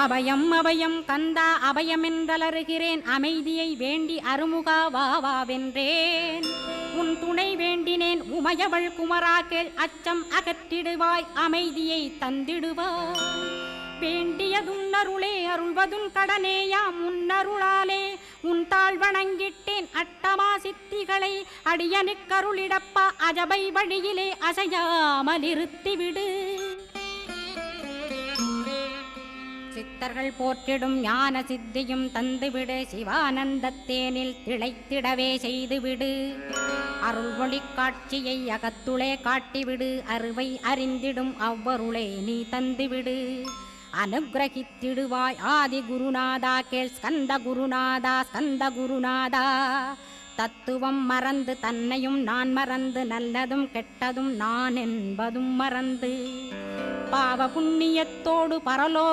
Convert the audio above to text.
அபயம் அபயம் கந்தா அபயமென்றலறுகிறேன், அமைதியை வேண்டி அருமுகா வா வென்றேன். உன் துணை வேண்டினேன் உமையவள் குமரா கேள், அச்சம் அகற்றிடுவாய் அமைதியை தந்திடுவாய். வேண்டியதுன்னருளே அருள்வதும் கடனேயாம் உன்னருளாலே, உன் தாழ் வணங்கிட்டேன் அட்டமா சித்திகளை அடியனுக்கருளிடப்பா, அஜபை வழியிலே அசையாமல் இருத்திவிடு. சித்தர்கள் போற்றிடும் ஞான சித்தியும் தந்துவிடு, சிவானந்தத்தேனில் திளைத்திடவே செய்துவிடு. அருள் ஒளி காட்சியை அகத்துளே காட்டிவிடு, அருவை அறிந்திடும் அவ்வருளே நீ தந்துவிடு. அனுகிரகித்திடுவாய் ஆதி குருநாதா கேள், ஸ்கந்த குருநாதா ஸ்கந்த குருநாதா. தத்துவம் மறந்து தன்னையும் நான் மறந்து, நல்லதும் கெட்டதும் நான் என்பதும் மறந்து, பாவ புண்ணியத்தோடு பரலோக